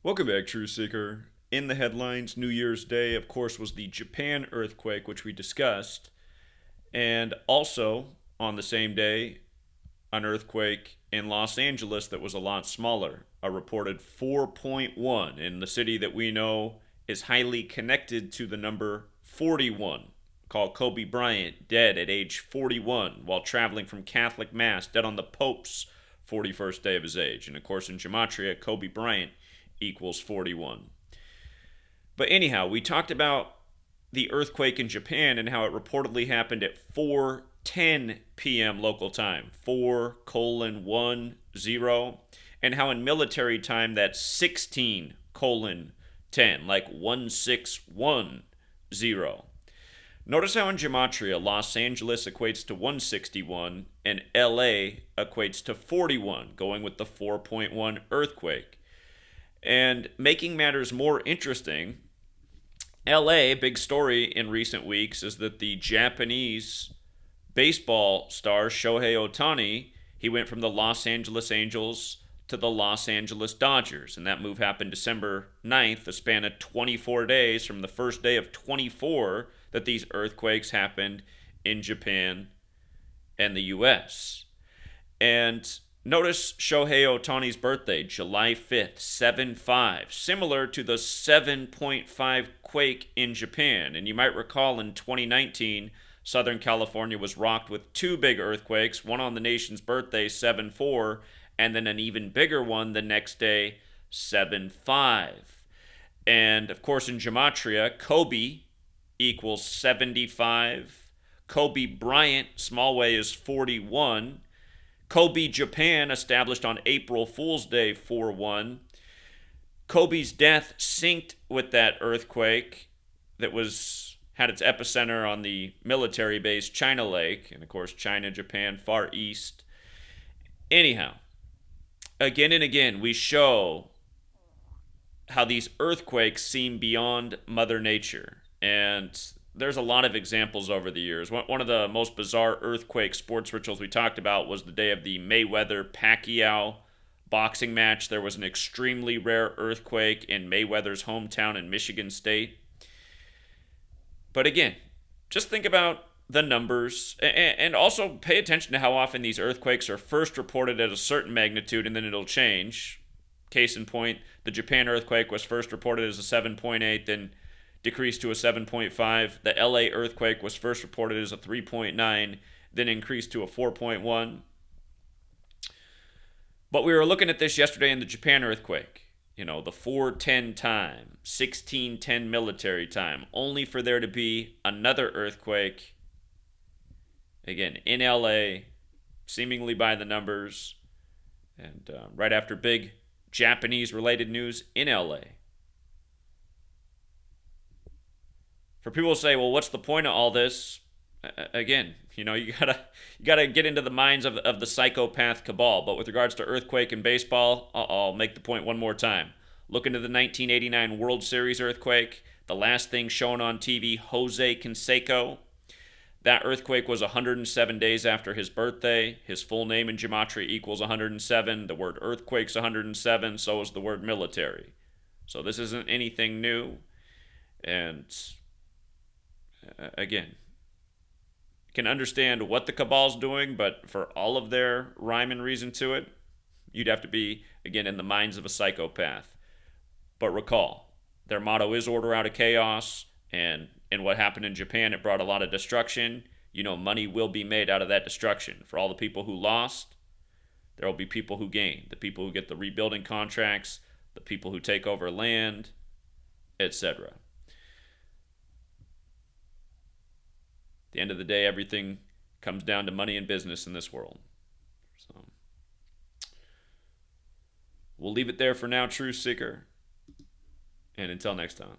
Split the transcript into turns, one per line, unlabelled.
Welcome back, Truth Seeker. In the headlines, New Year's Day, of course, was the Japan earthquake, which we discussed. And also, on the same day, an earthquake in Los Angeles that was a lot smaller, a reported 4.1 in the city that we know is highly connected to the number 41, called Kobe Bryant, dead at age 41 while traveling from Catholic Mass, dead on the Pope's 41st day of his age. And of course, in Gematria, Kobe Bryant equals 41. But anyhow, we talked about the earthquake in Japan and how it reportedly happened at 4:10 p.m. local time, 4:10, and how in military time that's 16:10, like 1610. Notice how in Gematria, Los Angeles equates to 161 and LA equates to 41, going with the 4.1 earthquake. And making matters more interesing, LA, big story in recent weeks is that the Japanese baseball star Shohei Ohtani, he went from the Los Angeles Angels to the Los Angeles Dodgers. And that move happened December 9th, a span of 24 days from the first day of 24 that these earthquakes happened in Japan and the US. And notice Shohei Ohtani's birthday, July 5th, 7-5, similar to the 7.5 quake in Japan. And you might recall in 2019, Southern California was rocked with two big earthquakes, one on the nation's birthday, 7-4, and then an even bigger one the next day, 7-5. And of course, in Gematria, Kobe equals 75. Kobe Bryant, small way, is 41. Kobe, Japan, established on April Fool's Day, 4-1. Kobe's death synced with that earthquake that had its epicenter on the military base China Lake, and of course China, Japan, Far East. Anyhow, again and again we show how these earthquakes seem beyond Mother Nature. And there's a lot of examples over the years. One of the most bizarre earthquake sports rituals we talked about was the day of the Mayweather-Pacquiao boxing match. There was an extremely rare earthquake in Mayweather's hometown in Michigan State. But again, just think about the numbers and also pay attention to how often these earthquakes are first reported at a certain magnitude and then it'll change. Case in point, the Japan earthquake was first reported as a 7.8, then decreased to a 7.5. The LA earthquake was first reported as a 3.9, then increased to a 4.1. But we were looking at this yesterday in the Japan earthquake. You know, the 4:10 time, 16:10 military time, only for there to be another earthquake, again, in LA, seemingly by the numbers, and right after big Japanese related news in LA. For people to say, well, what's the point of all this? Again, you gotta get into the minds of the psychopath cabal. But with regards to earthquake and baseball, I'll make the point one more time. Look into the 1989 World Series earthquake. The last thing shown on TV, Jose Canseco. That earthquake was 107 days after his birthday. His full name in Gematria equals 107. The word earthquake's 107. So is the word military. So this isn't anything new. And again, can understand what the cabal's doing, but for all of their rhyme and reason to it, you'd have to be, again, in the minds of a psychopath. But recall, their motto is order out of chaos, and in what happened in Japan, it brought a lot of destruction. You know, money will be made out of that destruction. For all the people who lost, there will be people who gain. The people who get the rebuilding contracts, the people who take over land, etc. At the end of the day, everything comes down to money and business in this world. So we'll leave it there for now, Truth Seeker. And until next time.